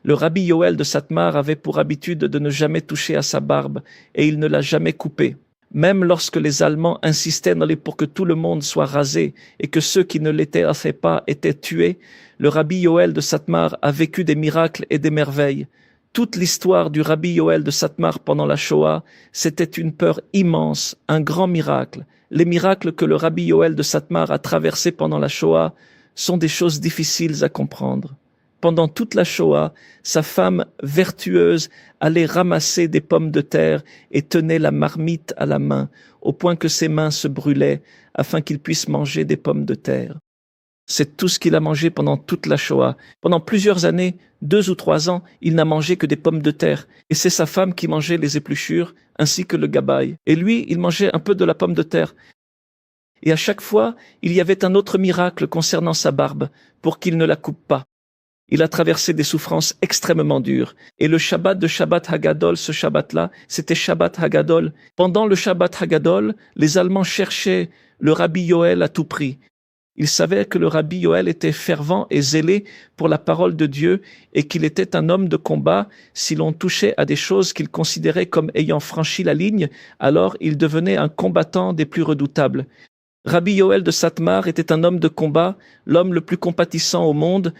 Le rabbi Yoel de Satmar avait pour habitude de ne jamais toucher à sa barbe, et il ne l'a jamais coupée. Même lorsque les Allemands insistaient pour que tout le monde soit rasé et que ceux qui ne l'étaient pas étaient tués, le rabbi Yoel de Satmar a vécu des miracles et des merveilles. Toute l'histoire du rabbi Yoel de Satmar pendant la Shoah, c'était une peur immense, un grand miracle. Les miracles que le rabbi Yoel de Satmar a traversés pendant la Shoah sont des choses difficiles à comprendre. Pendant toute la Shoah, sa femme vertueuse allait ramasser des pommes de terre et tenait la marmite à la main, au point que ses mains se brûlaient afin qu'il puisse manger des pommes de terre. C'est tout ce qu'il a mangé pendant toute la Shoah. Pendant plusieurs années, 2 ou 3 ans, il n'a mangé que des pommes de terre. Et c'est sa femme qui mangeait les épluchures, ainsi que le gabaï. Et lui, il mangeait un peu de la pomme de terre. Et à chaque fois, il y avait un autre miracle concernant sa barbe, pour qu'il ne la coupe pas. Il a traversé des souffrances extrêmement dures. Et le Shabbat de Shabbat Hagadol, ce Shabbat-là, c'était Shabbat Hagadol. Pendant le Shabbat Hagadol, les Allemands cherchaient le rabbi Yoel à tout prix. Ils savaient que le rabbi Yoel était fervent et zélé pour la parole de Dieu et qu'il était un homme de combat. Si l'on touchait à des choses qu'il considérait comme ayant franchi la ligne, alors il devenait un combattant des plus redoutables. Rabbi Yoel de Satmar était un homme de combat, l'homme le plus compatissant au monde,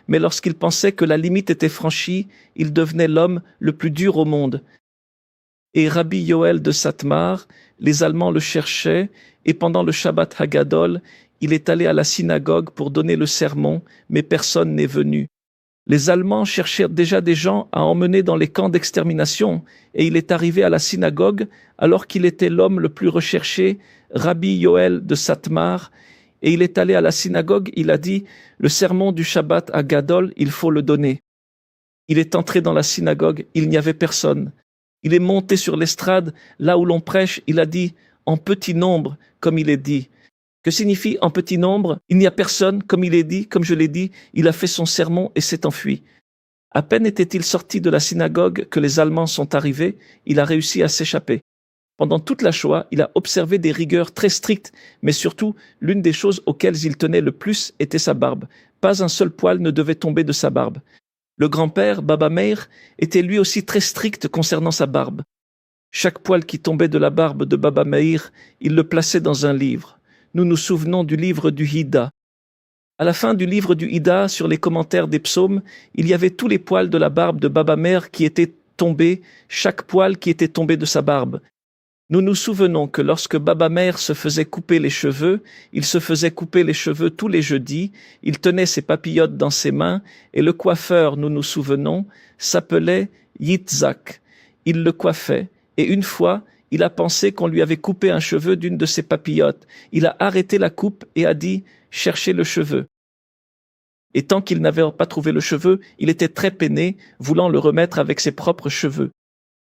mais lorsqu'il pensait que la limite était franchie, il devenait l'homme le plus dur au monde. Et Rabbi Yoel de Satmar, les Allemands le cherchaient, et pendant le Shabbat Hagadol, il est allé à la synagogue pour donner le sermon, mais personne n'est venu. Les Allemands cherchèrent déjà des gens à emmener dans les camps d'extermination, et il est arrivé à la synagogue alors qu'il était l'homme le plus recherché, Rabbi Yoel de Satmar, et il est allé à la synagogue, il a dit « Le sermon du Shabbat à Gadol, il faut le donner ». Il est entré dans la synagogue, il n'y avait personne. Il est monté sur l'estrade, là où l'on prêche, il a dit « En petit nombre », comme il est dit. Que signifie en petit nombre? Il n'y a personne, comme il est dit, comme je l'ai dit, il a fait son sermon et s'est enfui. À peine était-il sorti de la synagogue que les Allemands sont arrivés, il a réussi à s'échapper. Pendant toute la Shoah, il a observé des rigueurs très strictes, mais surtout, l'une des choses auxquelles il tenait le plus était sa barbe. Pas un seul poil ne devait tomber de sa barbe. Le grand-père, Baba Meir, était lui aussi très strict concernant sa barbe. Chaque poil qui tombait de la barbe de Baba Meir, il le plaçait dans un livre. Nous nous souvenons du livre du Hida. À la fin du livre du Hida, sur les commentaires des psaumes, il y avait tous les poils de la barbe de Baba Meir qui étaient tombés, chaque poil qui était tombé de sa barbe. Nous nous souvenons que lorsque Baba Meir se faisait couper les cheveux, il se faisait couper les cheveux tous les jeudis, il tenait ses papillotes dans ses mains, et le coiffeur, nous nous souvenons, s'appelait Yitzhak. Il le coiffait, et une fois, il a pensé qu'on lui avait coupé un cheveu d'une de ses papillotes. Il a arrêté la coupe et a dit « Cherchez le cheveu ». Et tant qu'il n'avait pas trouvé le cheveu, il était très peiné, voulant le remettre avec ses propres cheveux.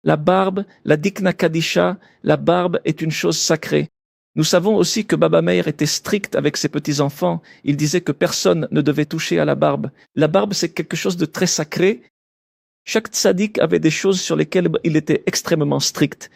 La barbe, la Dikna Kadisha, la barbe est une chose sacrée. Nous savons aussi que Baba Meir était strict avec ses petits-enfants. Il disait que personne ne devait toucher à la barbe. La barbe, c'est quelque chose de très sacré. Chaque tzaddik avait des choses sur lesquelles il était extrêmement strict.